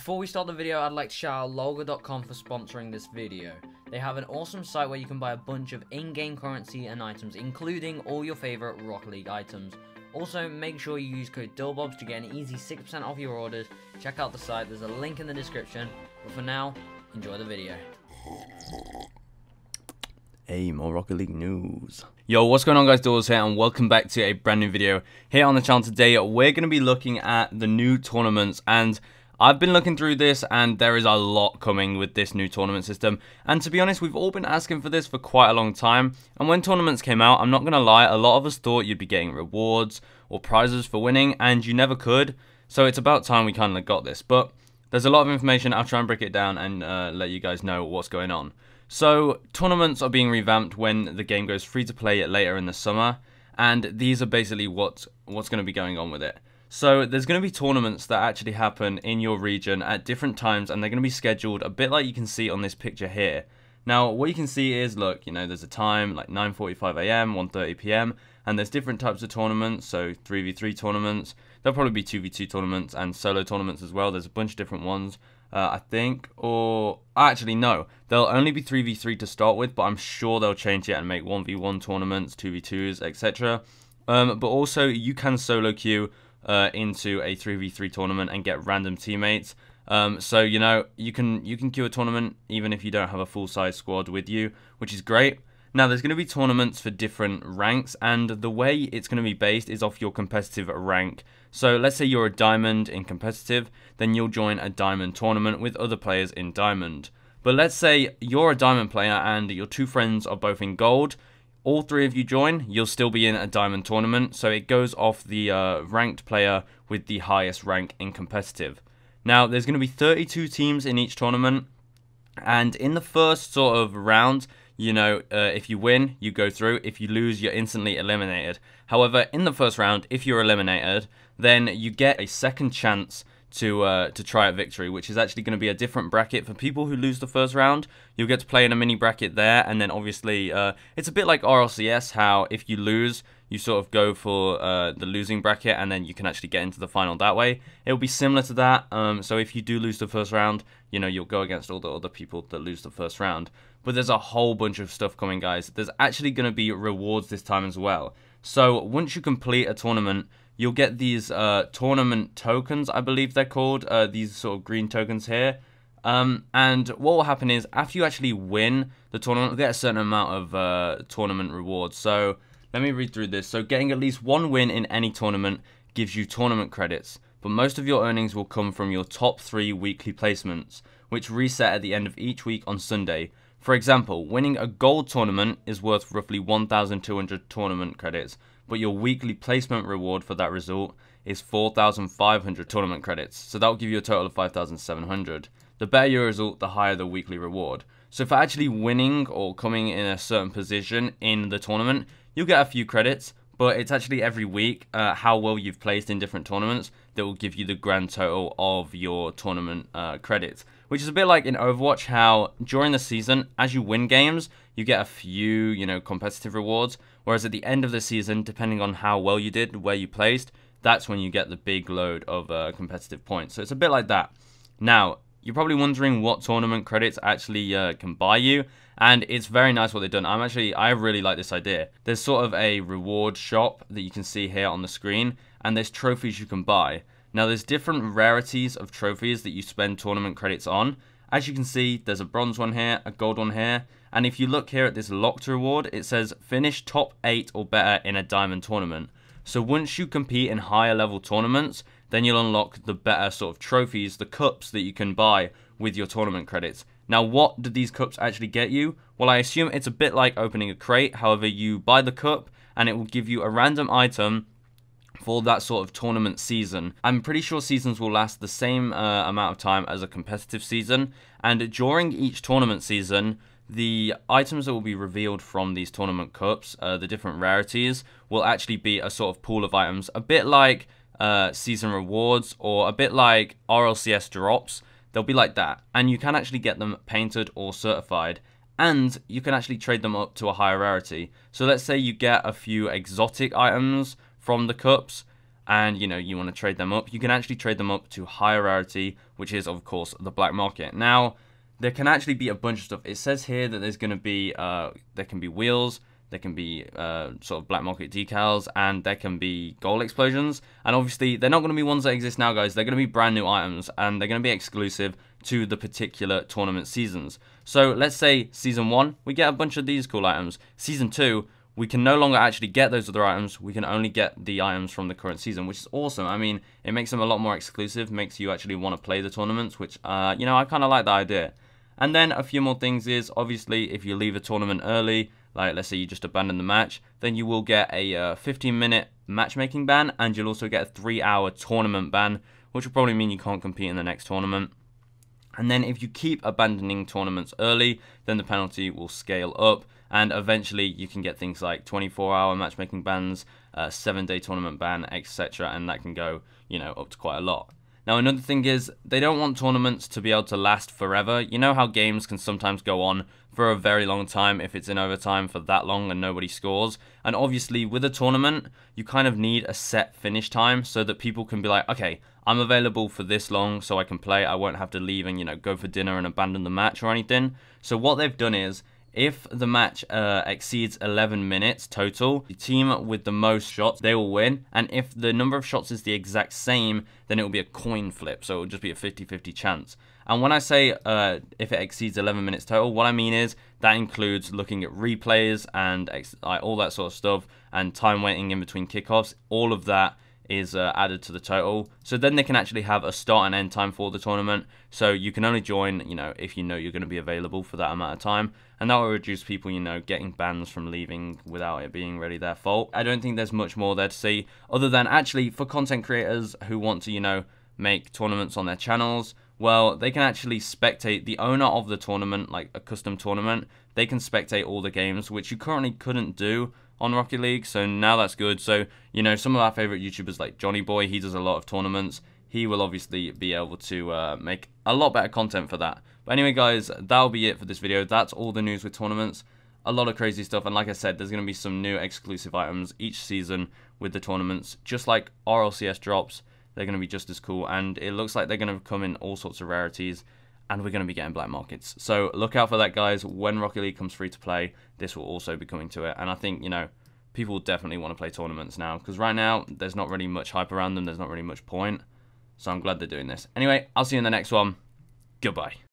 Before we start the video, I'd like to shout out Logo.com for sponsoring this video. They have an awesome site where you can buy a bunch of in-game currency and items, including all your favorite Rocket League items. Also, make sure you use code Dylbobz to get an easy 6% off your orders. Check out the site, there's a link in the description. But for now, enjoy the video. Hey, more Rocket League news. Yo, what's going on guys, Dylbobz here and welcome back to a brand new video. Here on the channel today, we're going to be looking at the new tournaments, and I've been looking through this and there is a lot coming with this new tournament system. And to be honest, we've all been asking for this for quite a long time. And when tournaments came out, I'm not going to lie, a lot of us thought you'd be getting rewards or prizes for winning, and you never could. So it's about time we kind of got this. But there's a lot of information. I'll try and break it down and let you guys know what's going on. So tournaments are being revamped when the game goes free to play later in the summer. And these are basically what's going to be going on with it. So there's going to be tournaments that actually happen in your region at different times, and they're going to be scheduled a bit like you can see on this picture here. Now, what you can see is, look, you know, there's a time like 9:45 AM, 1:30 PM, and there's different types of tournaments, so 3v3 tournaments, there'll probably be 2v2 tournaments and solo tournaments as well. There's a bunch of different ones, I think, or actually no, there'll only be 3v3 to start with, but I'm sure they'll change it and make 1v1 tournaments, 2v2s, etc. But also you can solo queue into a 3v3 tournament and get random teammates. So you know, you can queue a tournament even if you don't have a full size squad with you, which is great. Now there's going to be tournaments for different ranks, and the way it's going to be based is off your competitive rank. So let's say you're a diamond in competitive, then you'll join a diamond tournament with other players in diamond. But let's say you're a diamond player and your two friends are both in gold. All three of you join, you'll still be in a diamond tournament, so it goes off the ranked player with the highest rank in competitive. Now, there's going to be 32 teams in each tournament, and in the first sort of round, you know, if you win, you go through. If you lose, you're instantly eliminated. However, in the first round, if you're eliminated, then you get a second chance to try at victory, which is actually going to be a different bracket for people who lose the first round. You'll get to play in a mini bracket there, and then obviously it's a bit like RLCS, how if you lose, you sort of go for the losing bracket, and then you can actually get into the final that way. It'll be similar to that. So if you do lose the first round, you know, you'll go against all the other people that lose the first round. But there's a whole bunch of stuff coming, guys. There's actually going to be rewards this time as well. So once you complete a tournament, you'll get these tournament tokens, I believe they're called, these sort of green tokens here. And what will happen is, after you actually win the tournament, you'll get a certain amount of tournament rewards. So let me read through this. So getting at least one win in any tournament gives you tournament credits, but most of your earnings will come from your top 3 weekly placements, which reset at the end of each week on Sunday. For example, winning a gold tournament is worth roughly 1,200 tournament credits, but your weekly placement reward for that result is 4,500 tournament credits, so that will give you a total of 5,700. The better your result, the higher the weekly reward. So for actually winning or coming in a certain position in the tournament, you'll get a few credits, but it's actually every week how well you've placed in different tournaments that will give you the grand total of your tournament credits. Which is a bit like in Overwatch, how during the season, as you win games, you get a few, you know, competitive rewards. Whereas at the end of the season, depending on how well you did, where you placed, that's when you get the big load of competitive points. So it's a bit like that. Now, you're probably wondering what tournament credits actually can buy you. And it's very nice what they've done. I really like this idea. There's sort of a reward shop that you can see here on the screen, and there's trophies you can buy. Now, there's different rarities of trophies that you spend tournament credits on. As you can see, there's a bronze one here, a gold one here, and if you look here at this locked reward, it says finish top 8 or better in a diamond tournament. So once you compete in higher level tournaments, then you'll unlock the better sort of trophies, the cups that you can buy with your tournament credits. Now, what do these cups actually get you? Well, I assume it's a bit like opening a crate. However, you buy the cup and it will give you a random item for that sort of tournament season. I'm pretty sure seasons will last the same amount of time as a competitive season, and during each tournament season, the items that will be revealed from these tournament cups, the different rarities, will actually be a sort of pool of items, a bit like season rewards or a bit like RLCS drops. They'll be like that, and you can actually get them painted or certified, and you can actually trade them up to a higher rarity. So let's say you get a few exotic items from the cups, and you know you want to trade them up, you can actually trade them up to higher rarity, which is of course the black market. Now there can actually be a bunch of stuff. It says here that there's going to be there can be wheels, there can be sort of black market decals, and there can be gold explosions. And obviously they're not going to be ones that exist now, guys. They're going to be brand new items, and they're going to be exclusive to the particular tournament seasons. So let's say season 1 we get a bunch of these cool items. Season 2 we can no longer actually get those other items. We can only get the items from the current season, which is awesome. I mean, it makes them a lot more exclusive, makes you actually want to play the tournaments, which you know, I kind of like the idea. And then a few more things is, obviously, if you leave a tournament early, like let's say you just abandon the match, then you will get a 15-minute matchmaking ban, and you'll also get a 3-hour tournament ban, which will probably mean you can't compete in the next tournament. And then if you keep abandoning tournaments early, then the penalty will scale up, and eventually you can get things like 24-hour matchmaking bans, 7-day tournament ban, etc., and that can go, you know, up to quite a lot. Now, another thing is, they don't want tournaments to be able to last forever. You know how games can sometimes go on for a very long time if it's in overtime for that long and nobody scores. And obviously, with a tournament, you kind of need a set finish time so that people can be like, okay, I'm available for this long so I can play. I won't have to leave and, you know, go for dinner and abandon the match or anything. So what they've done is, if the match exceeds 11 minutes total, the team with the most shots, they will win. And if the number of shots is the exact same, then it will be a coin flip. So it will just be a 50-50 chance. And when I say if it exceeds 11 minutes total, what I mean is that includes looking at replays and all that sort of stuff, and time waiting in between kickoffs. All of that is added to the total. So then they can actually have a start and end time for the tournament. So you can only join, you know, if you know you're going to be available for that amount of time. And that will reduce people, you know, getting bans from leaving without it being really their fault. I don't think there's much more there to see, other than actually for content creators who want to, you know, make tournaments on their channels. Well, they can actually spectate the owner of the tournament, like a custom tournament. They can spectate all the games, which you currently couldn't do on Rocket League. So now that's good. So, you know, some of our favorite YouTubers like Johnny Boy, he does a lot of tournaments. He will obviously be able to make a lot better content for that. But anyway, guys, that'll be it for this video. That's all the news with tournaments. A lot of crazy stuff. And like I said, there's going to be some new exclusive items each season with the tournaments. Just like RLCS drops, they're going to be just as cool. And it looks like they're going to come in all sorts of rarities. And we're going to be getting black markets. So look out for that, guys. When Rocket League comes free to play, this will also be coming to it. And I think, you know, people definitely want to play tournaments now. Because right now, there's not really much hype around them. There's not really much point. So I'm glad they're doing this. Anyway, I'll see you in the next one. Goodbye.